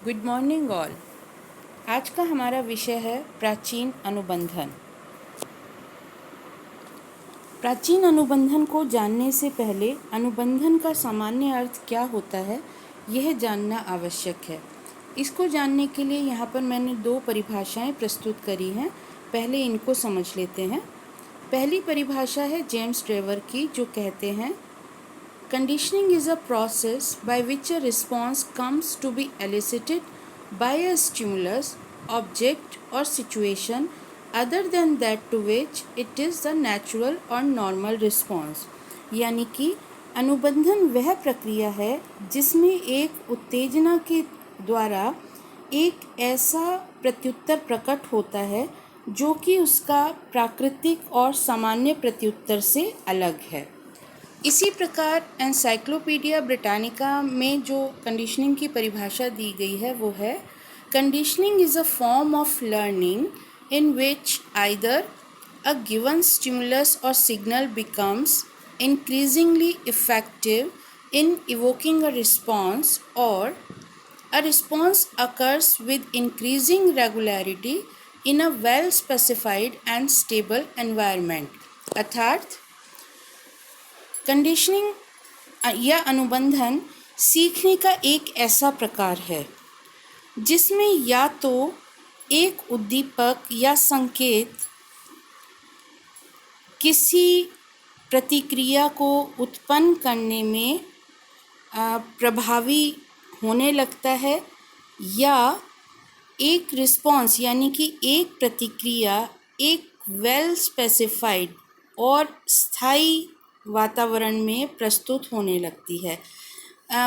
Good morning all. आज का हमारा विषय है प्राचीन अनुबंधन। प्राचीन अनुबंधन को जानने से पहले अनुबंधन का सामान्य अर्थ क्या होता है यह जानना आवश्यक है। इसको जानने के लिए यहाँ पर मैंने दो परिभाषाएं प्रस्तुत करी हैं। पहले इनको समझ लेते हैं। पहली परिभाषा है जेम्स ट्रेवर की, जो कहते हैं Conditioning is a process by which a response comes to be elicited by a stimulus, object or situation other than that to which it is the natural or normal response। यानी कि अनुबंधन वह प्रक्रिया है जिसमें एक उत्तेजना के द्वारा एक ऐसा प्रत्युत्तर प्रकट होता है जो कि उसका प्राकृतिक और सामान्य प्रत्युत्तर से अलग है। इसी प्रकार एनसाइक्लोपीडिया ब्रिटानिका में जो कंडीशनिंग की परिभाषा दी गई है वो है conditioning is a form of learning in which either a given stimulus or signal becomes increasingly effective in evoking a response or a response occurs with increasing regularity in a well specified and stable environment। अर्थात conditioning या अनुबंधन सीखने का एक ऐसा प्रकार है जिसमें या तो एक उद्दीपक या संकेत किसी प्रतिक्रिया को उत्पन्न करने में प्रभावी होने लगता है, या एक रिस्पॉन्स यानी कि एक प्रतिक्रिया एक वेल स्पेसिफाइड और स्थायी वातावरण में प्रस्तुत होने लगती है।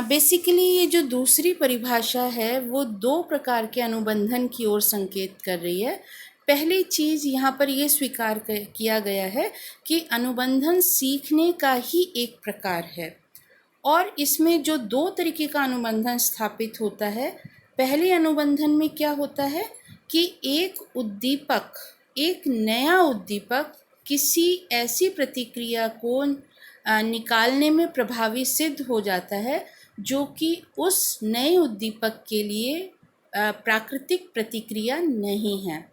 बेसिकली ये जो दूसरी परिभाषा है वो दो प्रकार के अनुबंधन की ओर संकेत कर रही है। पहली चीज़ यहाँ पर ये स्वीकार किया गया है कि अनुबंधन सीखने का ही एक प्रकार है, और इसमें जो दो तरीके का अनुबंधन स्थापित होता है। पहले अनुबंधन में क्या होता है कि एक उद्दीपक, एक नया उद्दीपक किसी ऐसी प्रतिक्रिया को निकालने में प्रभावी सिद्ध हो जाता है जो कि उस नए उद्दीपक के लिए प्राकृतिक प्रतिक्रिया नहीं है।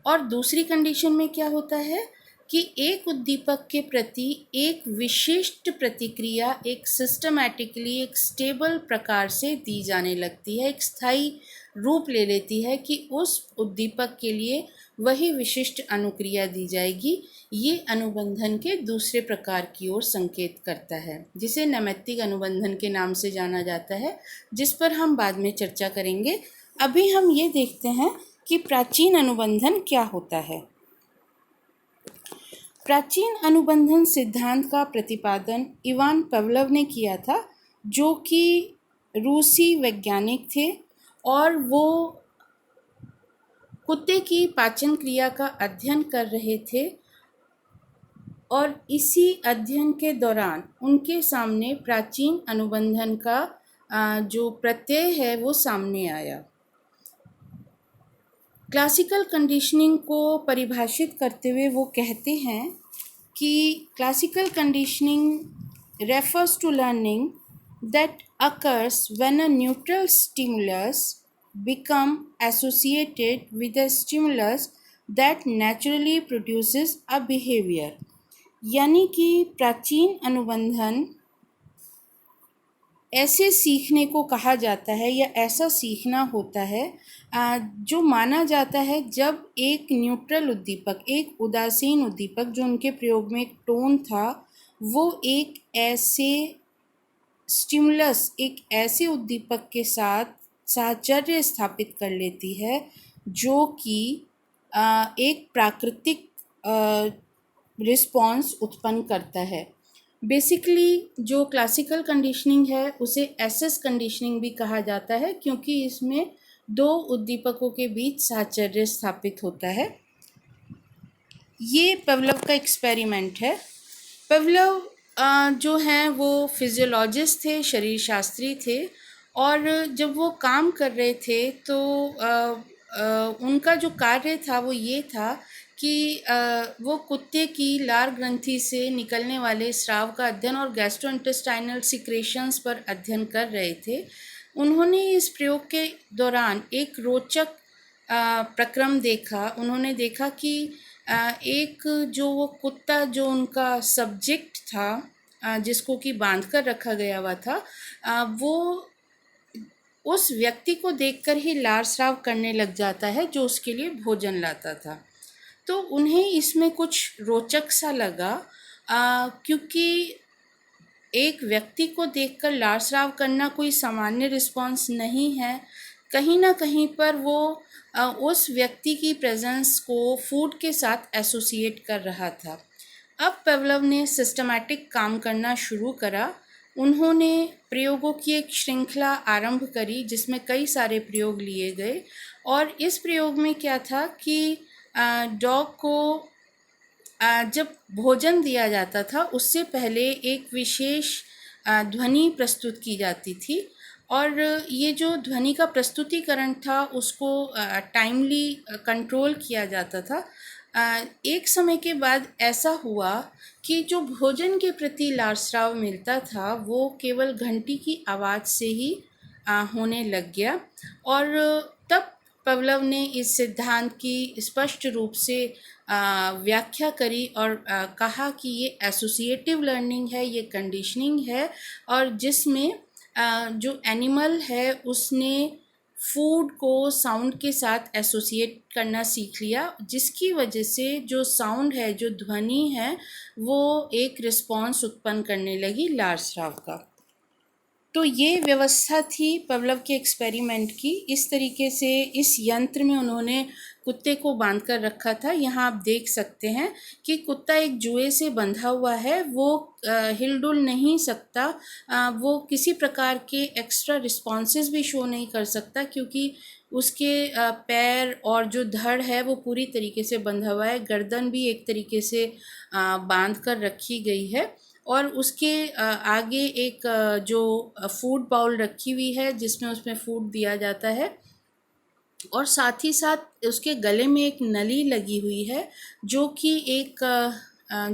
और दूसरी कंडीशन में क्या होता है कि एक उद्दीपक के प्रति एक विशिष्ट प्रतिक्रिया एक सिस्टमैटिकली एक स्टेबल प्रकार से दी जाने लगती है, एक स्थायी रूप ले लेती है कि उस उद्दीपक के लिए वही विशिष्ट अनुक्रिया दी जाएगी। ये अनुबंधन के दूसरे प्रकार की ओर संकेत करता है, जिसे नैमित्तिक अनुबंधन के नाम से जाना जाता है, जिस पर हम बाद में चर्चा करेंगे। अभी हम ये देखते हैं कि प्राचीन अनुबंधन क्या होता है। प्राचीन अनुबंधन सिद्धांत का प्रतिपादन इवान पवलव ने किया था, जो कि रूसी वैज्ञानिक थे, और वो कुत्ते की पाचन क्रिया का अध्ययन कर रहे थे, और इसी अध्ययन के दौरान उनके सामने प्राचीन अनुबंधन का जो प्रत्यय है वो सामने आया। क्लासिकल कंडीशनिंग को परिभाषित करते हुए वो कहते हैं कि classical conditioning refers to learning that occurs when a neutral stimulus become associated with a stimulus that naturally produces a behavior। यानी कि प्राचीन अनुबंधन ऐसे सीखने को कहा जाता है या ऐसा सीखना होता है जो माना जाता है जब एक न्यूट्रल उद्दीपक, एक उदासीन उद्दीपक, जो उनके प्रयोग में एक टोन था, वो एक ऐसे स्टिमुलस, एक ऐसे उद्दीपक के साथ साहचर्य स्थापित कर लेती है जो कि एक प्राकृतिक रिस्पॉन्स उत्पन्न करता है। बेसिकली जो क्लासिकल कंडीशनिंग है उसे एसएस कंडीशनिंग भी कहा जाता है, क्योंकि इसमें दो उद्दीपकों के बीच साहचर्य स्थापित होता है। ये पवलव का एक्सपेरिमेंट है। पवलव जो हैं वो फिजियोलॉजिस्ट थे, शरीर शास्त्री थे, और जब वो काम कर रहे थे तो उनका जो कार्य था वो ये था कि वो कुत्ते की लार ग्रंथि से निकलने वाले स्राव का अध्ययन और गैस्ट्रोइंटेस्टाइनल सिक्रेशंस पर अध्ययन कर रहे थे। उन्होंने इस प्रयोग के दौरान एक रोचक प्रक्रम देखा। उन्होंने देखा कि एक जो वो कुत्ता जो उनका सब्जेक्ट था, जिसको कि बांध कर रखा गया हुआ था, वो उस व्यक्ति को देखकर ही लार स्राव करने लग जाता है जो उसके लिए भोजन लाता था। तो उन्हें इसमें कुछ रोचक सा लगा, क्योंकि एक व्यक्ति को देखकर लार स्राव करना कोई सामान्य रिस्पॉन्स नहीं है। कहीं ना कहीं पर वो उस व्यक्ति की प्रेजेंस को फूड के साथ एसोसिएट कर रहा था। अब पवलव ने सिस्टमैटिक काम करना शुरू करा। उन्होंने प्रयोगों की एक श्रृंखला आरंभ करी जिसमें कई सारे प्रयोग लिए गए। और इस प्रयोग में क्या था कि डॉग को जब भोजन दिया जाता था उससे पहले एक विशेष ध्वनि प्रस्तुत की जाती थी, और ये जो ध्वनि का प्रस्तुतिकरण था उसको टाइमली कंट्रोल किया जाता था। एक समय के बाद ऐसा हुआ कि जो भोजन के प्रति लार स्राव मिलता था वो केवल घंटी की आवाज़ से ही होने लग गया। और तब पवलव ने इस सिद्धांत की स्पष्ट रूप से व्याख्या करी और कहा कि ये एसोसिएटिव लर्निंग है, ये कंडीशनिंग है, और जिसमें जो एनिमल है उसने फूड को साउंड के साथ एसोसिएट करना सीख लिया, जिसकी वजह से जो साउंड है, जो ध्वनि है, वो एक रिस्पॉन्स उत्पन्न करने लगी लार स्राव का। तो ये व्यवस्था थी पवलव के एक्सपेरिमेंट की। इस तरीके से इस यंत्र में उन्होंने कुत्ते को बांध कर रखा था। यहाँ आप देख सकते हैं कि कुत्ता एक जुए से बंधा हुआ है, वो हिलडुल नहीं सकता, वो किसी प्रकार के एक्स्ट्रा रिस्पॉन्सेस भी शो नहीं कर सकता, क्योंकि उसके पैर और जो धड़ है वो पूरी तरीके से बंधा हुआ है। गर्दन भी एक तरीके से बांध कर रखी गई है, और उसके आगे एक जो फूड बाउल रखी हुई है जिसमें उसमें फूड दिया जाता है, और साथ ही साथ उसके गले में एक नली लगी हुई है जो कि एक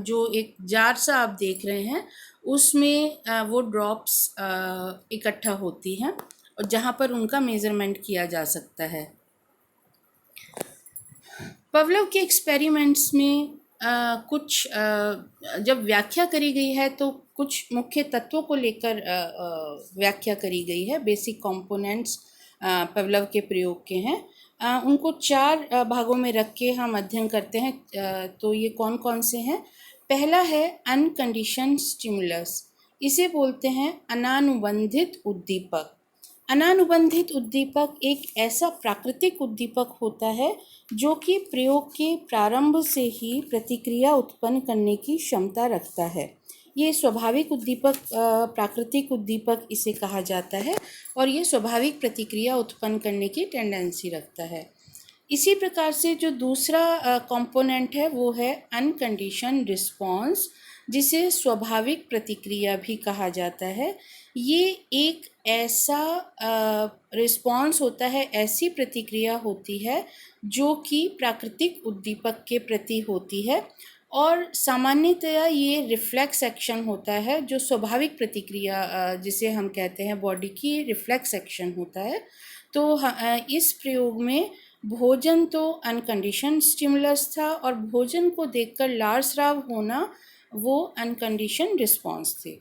जो एक जार सा आप देख रहे हैं उसमें वो ड्रॉप्स इकट्ठा होती हैं, और जहाँ पर उनका मेज़रमेंट किया जा सकता है। पवलव के एक्सपेरिमेंट्स में कुछ जब व्याख्या करी गई है तो कुछ मुख्य तत्वों को लेकर व्याख्या करी गई है। बेसिक कंपोनेंट्स पवलव के प्रयोग के हैं। उनको 4 भागों में रख के हम अध्ययन करते हैं। तो ये कौन कौन से हैं? पहला है अनकंडीशन्ड स्टिमुलस। इसे बोलते हैं अनानुबंधित उद्दीपक। अनानुबंधित उद्दीपक एक ऐसा प्राकृतिक उद्दीपक होता है जो कि प्रयोग के प्रारंभ से ही प्रतिक्रिया उत्पन्न करने की क्षमता रखता है। ये स्वाभाविक उद्दीपक, प्राकृतिक उद्दीपक इसे कहा जाता है, और ये स्वाभाविक प्रतिक्रिया उत्पन्न करने की टेंडेंसी रखता है। इसी प्रकार से जो दूसरा कंपोनेंट है वो है अनकंडीशन्ड रिस्पॉन्स, जिसे स्वाभाविक प्रतिक्रिया भी कहा जाता है। ये एक ऐसा रिस्पॉन्स होता है, ऐसी प्रतिक्रिया होती है जो कि प्राकृतिक उद्दीपक के प्रति होती है, और सामान्यतया ये रिफ्लेक्स एक्शन होता है, जो स्वाभाविक प्रतिक्रिया जिसे हम कहते हैं बॉडी की रिफ्लेक्स एक्शन होता है। तो इस प्रयोग में भोजन तो अनकंडीशन्ड स्टिमुलस था, और भोजन को देखकर लार स्राव होना वो अनकंडीशन्ड रिस्पॉन्स थे।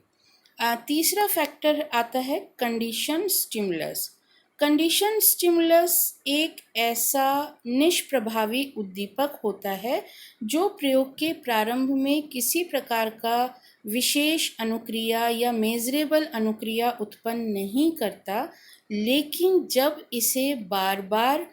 तीसरा फैक्टर आता है कंडीशन स्टिमुलस। कंडीशन स्टिमुलस एक ऐसा निष्प्रभावी उद्दीपक होता है जो प्रयोग के प्रारंभ में किसी प्रकार का विशेष अनुक्रिया या मेजरेबल अनुक्रिया उत्पन्न नहीं करता, लेकिन जब इसे बार बार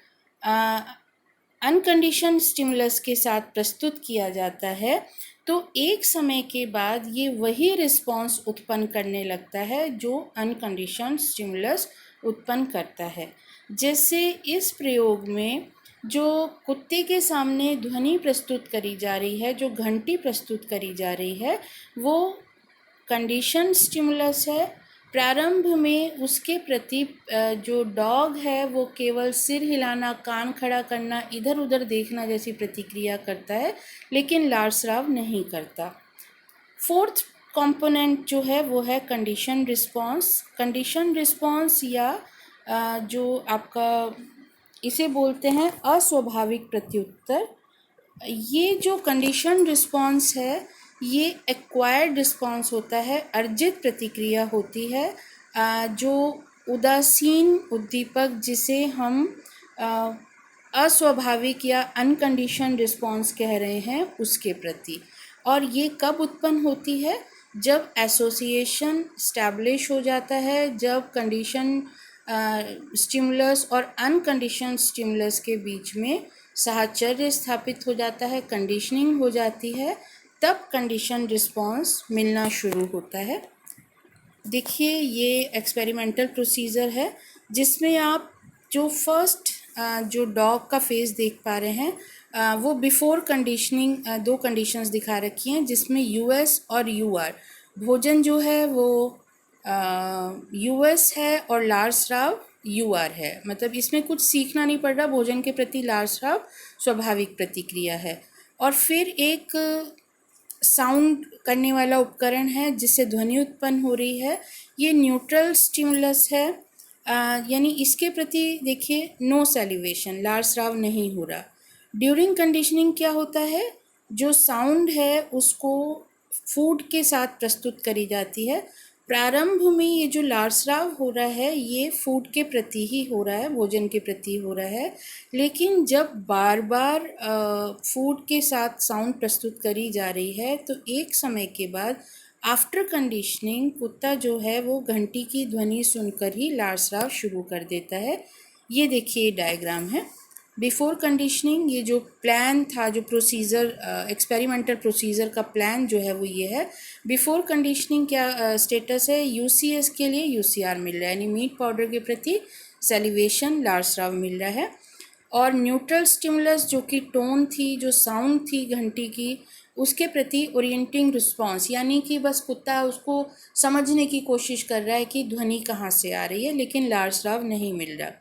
अनकंडीशन स्टिमुलस के साथ प्रस्तुत किया जाता है तो एक समय के बाद ये वही रिस्पॉन्स उत्पन्न करने लगता है जो अनकंडीशन स्टिमुलस उत्पन्न करता है। जैसे इस प्रयोग में जो कुत्ते के सामने ध्वनि प्रस्तुत करी जा रही है, जो घंटी प्रस्तुत करी जा रही है, वो कंडीशन स्टिमुलस है। प्रारंभ में उसके प्रति जो डॉग है वो केवल सिर हिलाना, कान खड़ा करना, इधर उधर देखना जैसी प्रतिक्रिया करता है, लेकिन लार स्राव नहीं करता। फोर्थ कंपोनेंट जो है वो है कंडीशन रिस्पॉन्स। कंडीशन रिस्पॉन्स या जो आपका इसे बोलते हैं अस्वाभाविक प्रत्युत्तर। ये जो कंडीशन रिस्पॉन्स है ये एक्वायर्ड रिस्पॉन्स होता है, अर्जित प्रतिक्रिया होती है जो उदासीन उद्दीपक जिसे हम अस्वाभाविक या अनकंडीशन रिस्पॉन्स कह रहे हैं उसके प्रति। और ये कब उत्पन्न होती है? जब एसोसिएशन स्टैब्लिश हो जाता है, जब कंडीशन स्टिमुलस और अनकंडीशन स्टिमुलस के बीच में साहचर्य स्थापित हो जाता है, कंडीशनिंग हो जाती है, तब कंडीशन रिस्पॉन्स मिलना शुरू होता है। देखिए ये एक्सपेरिमेंटल प्रोसीजर है जिसमें आप जो फर्स्ट जो डॉग का फेस देख पा रहे हैं वो बिफोर कंडीशनिंग दो कंडीशंस दिखा रखी हैं जिसमें यूएस और यूआर। भोजन जो है वो यूएस है और लार्स राव यूआर है। मतलब इसमें कुछ सीखना नहीं पड़ रहा, भोजन के प्रति लार्स राव स्वाभाविक प्रतिक्रिया है। और फिर एक साउंड करने वाला उपकरण है जिससे ध्वनि उत्पन्न हो रही है, ये न्यूट्रल स्टिमुलस है, यानी इसके प्रति देखिए नो सैल्यूवेशन, लार्स राव नहीं हो रहा। ड्यूरिंग कंडीशनिंग क्या होता है, जो साउंड है उसको फूड के साथ प्रस्तुत करी जाती है। प्रारंभ में ये जो लार्स राव हो रहा है ये फूड के प्रति ही हो रहा है, भोजन के प्रति हो रहा है, लेकिन जब बार बार फूड के साथ साउंड प्रस्तुत करी जा रही है तो एक समय के बाद आफ्टर कंडीशनिंग कुत्ता जो है वो घंटी की ध्वनि सुनकर ही लार्स राव शुरू कर देता है। ये देखिए डायग्राम है। बिफोर कंडीशनिंग ये जो प्लान था, जो प्रोसीजर एक्सपेरिमेंटल प्रोसीजर का प्लान जो है वो ये है। बिफोर कंडीशनिंग क्या स्टेटस है, यूसीएस के लिए यूसीआर मिल रहा है, यानी मीट पाउडर के प्रति सैलिवेशन लार्स राव मिल रहा है। और न्यूट्रल स्टिमुलस जो कि टोन थी, जो साउंड थी घंटी की, उसके प्रति ओरिएंटिंग रिस्पॉन्स, यानी कि बस कुत्ता उसको समझने की कोशिश कर रहा है कि ध्वनि कहाँ से आ रही है, लेकिन लार्स राव नहीं मिल रहा।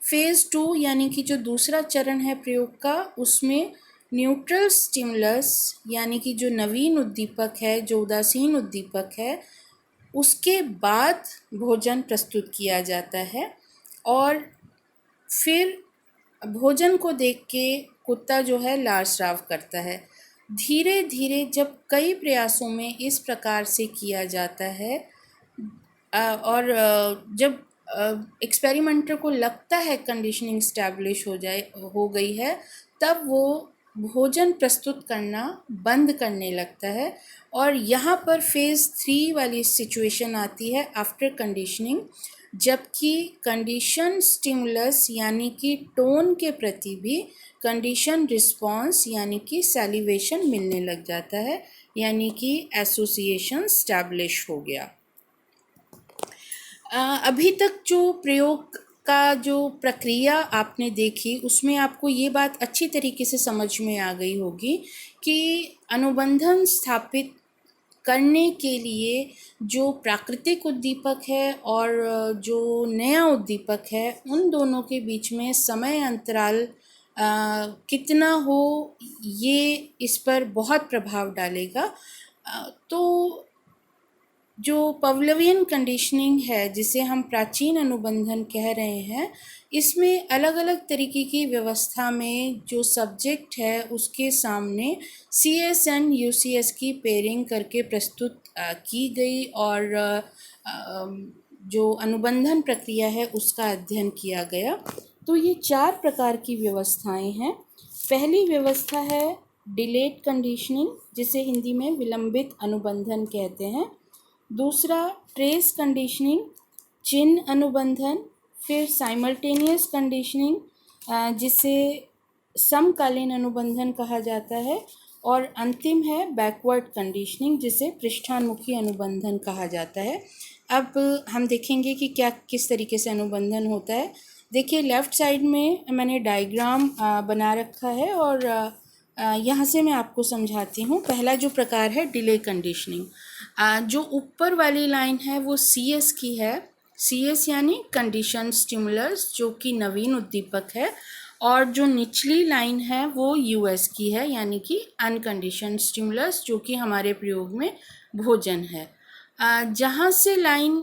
फेज़ 2 यानी कि जो दूसरा चरण है प्रयोग का, उसमें न्यूट्रल स्टिमुलस यानी कि जो नवीन उद्दीपक है, जो उदासीन उद्दीपक है, उसके बाद भोजन प्रस्तुत किया जाता है। और फिर भोजन को देख के कुत्ता जो है लार्स राव करता है। धीरे धीरे जब कई प्रयासों में इस प्रकार से किया जाता है और जब एक्सपेरिमेंटर को लगता है कंडीशनिंग स्टैब्लिश हो गई है, तब वो भोजन प्रस्तुत करना बंद करने लगता है। और यहाँ पर फेज़ 3 वाली सिचुएशन आती है आफ्टर कंडीशनिंग, जबकि कंडीशन स्टिमुलस यानी कि टोन के प्रति भी कंडीशन रिस्पॉन्स यानी कि सैलिवेशन मिलने लग जाता है, यानी कि एसोसिएशन स्टैब्लिश हो गया। अभी तक जो प्रयोग का जो प्रक्रिया आपने देखी उसमें आपको ये बात अच्छी तरीके से समझ में आ गई होगी कि अनुबंधन स्थापित करने के लिए जो प्राकृतिक उद्दीपक है और जो नया उद्दीपक है, उन दोनों के बीच में समय अंतराल कितना हो ये इस पर बहुत प्रभाव डालेगा। तो जो पवलोवियन कंडीशनिंग है जिसे हम प्राचीन अनुबंधन कह रहे हैं, इसमें अलग अलग तरीके की व्यवस्था में जो सब्जेक्ट है उसके सामने CS एंड UCS की पेयरिंग करके प्रस्तुत की गई और जो अनुबंधन प्रक्रिया है उसका अध्ययन किया गया। तो ये 4 प्रकार की व्यवस्थाएं हैं। पहली व्यवस्था है डिलेड कंडीशनिंग, जिसे हिंदी में विलंबित अनुबंधन कहते हैं। दूसरा ट्रेस कंडीशनिंग, चिन्ह अनुबंधन। फिर साइमल्टेनियस कंडीशनिंग जिसे समकालीन अनुबंधन कहा जाता है। और अंतिम है बैकवर्ड कंडीशनिंग जिसे पृष्ठानुमुखी अनुबंधन कहा जाता है। अब हम देखेंगे कि क्या किस तरीके से अनुबंधन होता है। देखिए लेफ़्ट साइड में मैंने डायग्राम बना रखा है और यहाँ से मैं आपको समझाती हूँ। पहला जो प्रकार है डिले कंडीशनिंग, जो ऊपर वाली लाइन है वो CS की है। CS यानी कंडीशन स्टिमुलस जो कि नवीन उद्दीपक है, और जो निचली लाइन है वो US की है, यानी कि अनकंडीशन स्टिमुलस जो कि हमारे प्रयोग में भोजन है। जहाँ से लाइन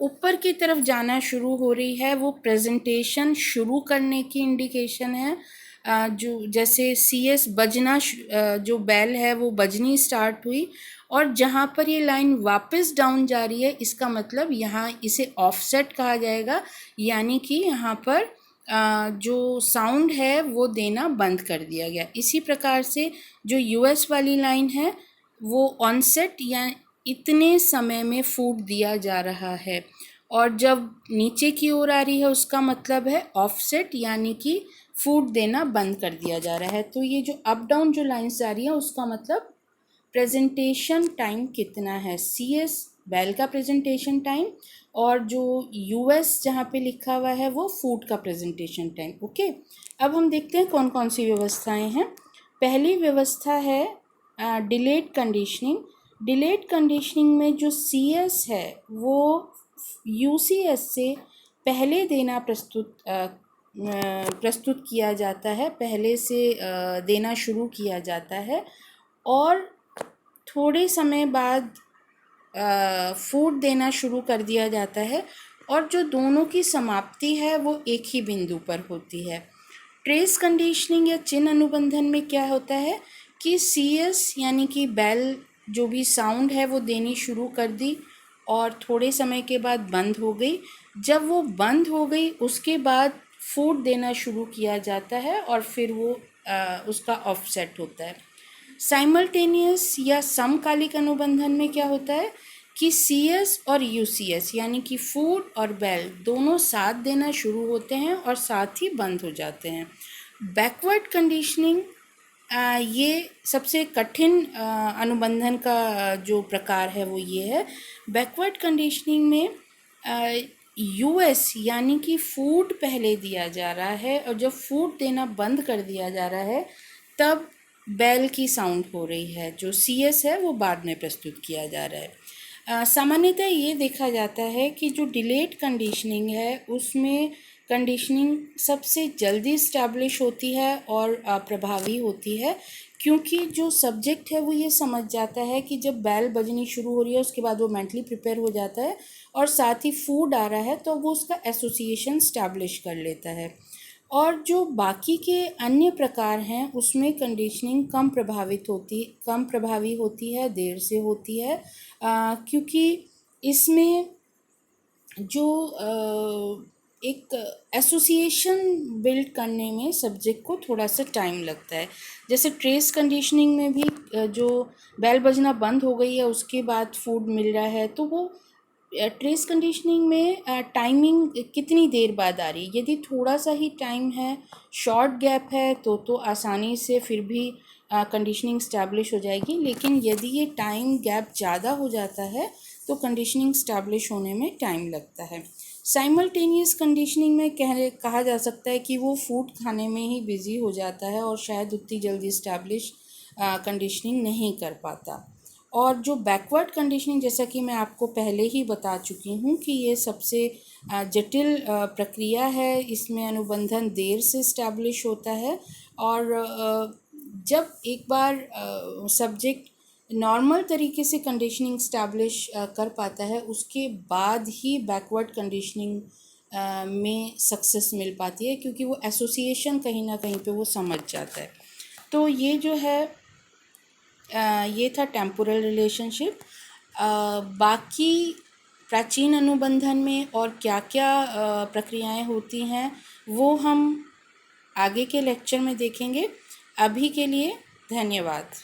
ऊपर की तरफ जाना शुरू हो रही है वो प्रेजेंटेशन शुरू करने की इंडिकेशन है। जो जैसे सी एस बजना जो बेल है वो बजनी स्टार्ट हुई, और जहाँ पर ये लाइन वापस डाउन जा रही है इसका मतलब यहाँ इसे ऑफसेट कहा जाएगा, यानी कि यहाँ पर जो साउंड है वो देना बंद कर दिया गया। इसी प्रकार से जो यूएस वाली लाइन है वो ऑनसेट या इतने समय में फूड दिया जा रहा है, और जब नीचे की ओर आ रही है उसका मतलब है ऑफसेट, यानी कि फूड देना बंद कर दिया जा रहा है। तो ये जो अप डाउन जो लाइंस जा रही है उसका मतलब प्रेजेंटेशन टाइम कितना है, सी एस बेल का प्रेजेंटेशन टाइम, और जो यूएस जहाँ पे लिखा हुआ है वो फूड का प्रेजेंटेशन टाइम। ओके, अब हम देखते हैं कौन कौन सी व्यवस्थाएं हैं। पहली व्यवस्था है डिलेड कंडीशनिंग। डिलेड कंडीशनिंग में जो सी एस है वो यू सी एस से पहले देना प्रस्तुत किया जाता है, पहले से देना शुरू किया जाता है, और थोड़े समय बाद फूड देना शुरू कर दिया जाता है, और जो दोनों की समाप्ति है वो एक ही बिंदु पर होती है। ट्रेस कंडीशनिंग या चिन्ह अनुबंधन में क्या होता है कि सी एस यानी कि बेल जो भी साउंड है वो देनी शुरू कर दी और थोड़े समय के बाद बंद हो गई। जब वो बंद हो गई उसके बाद फूड देना शुरू किया जाता है और फिर वो उसका ऑफसेट होता है। साइमल्टेनियस या समकालिक अनुबंधन में क्या होता है कि सी एस और यू सी एस यानी कि फूड और बेल दोनों साथ देना शुरू होते हैं और साथ ही बंद हो जाते हैं। बैकवर्ड कंडीशनिंग ये सबसे कठिन अनुबंधन का जो प्रकार है वो ये है। बैकवर्ड कंडीशनिंग में यूएस यानी कि फूड पहले दिया जा रहा है, और जब फूड देना बंद कर दिया जा रहा है तब बेल की साउंड हो रही है। जो सी एस है वो बाद में प्रस्तुत किया जा रहा है। सामान्यतः ये देखा जाता है कि जो डिलेड कंडीशनिंग है उसमें कंडीशनिंग सबसे जल्दी इस्टेब्लिश होती है और प्रभावी होती है, क्योंकि जो सब्जेक्ट है वो ये समझ जाता है कि जब बेल बजनी शुरू हो रही है उसके बाद वो मेंटली प्रिपेयर हो जाता है और साथ ही फूड आ रहा है तो वो उसका एसोसिएशन इस्टेब्लिश कर लेता है। और जो बाकी के अन्य प्रकार हैं उसमें कंडीशनिंग कम प्रभावी होती है, देर से होती है, क्योंकि इसमें जो एक एसोसिएशन बिल्ड करने में सब्जेक्ट को थोड़ा सा टाइम लगता है। जैसे ट्रेस कंडीशनिंग में भी जो बेल बजना बंद हो गई है उसके बाद फूड मिल रहा है, तो वो ट्रेस कंडीशनिंग में टाइमिंग कितनी देर बाद आ रही है। यदि थोड़ा सा ही टाइम है, शॉर्ट गैप है, तो आसानी से फिर भी कंडीशनिंग स्टैब्लिश हो जाएगी, लेकिन यदि ये टाइम गैप ज़्यादा हो जाता है तो कंडीशनिंग स्टैब्लिश होने में टाइम लगता है। साइमल्टेनियस कंडीशनिंग में कहा जा सकता है कि वो फूड खाने में ही बिज़ी हो जाता है और शायद उतनी जल्दी स्टैब्लिश कंडीशनिंग नहीं कर पाता। और जो बैकवर्ड कंडीशनिंग, जैसा कि मैं आपको पहले ही बता चुकी हूँ कि ये सबसे जटिल प्रक्रिया है, इसमें अनुबंधन देर से इस्टेब्लिश होता है, और जब एक बार सब्जेक्ट नॉर्मल तरीके से कंडीशनिंग इस्टेब्लिश कर पाता है उसके बाद ही बैकवर्ड कंडीशनिंग में सक्सेस मिल पाती है, क्योंकि वो एसोसिएशन कहीं ना कहीं पे वो समझ जाता है। तो ये जो है ये था टेम्पोरल रिलेशनशिप। बाकी प्राचीन अनुबंधन में और क्या क्या प्रक्रियाएं होती हैं वो हम आगे के लेक्चर में देखेंगे। अभी के लिए धन्यवाद।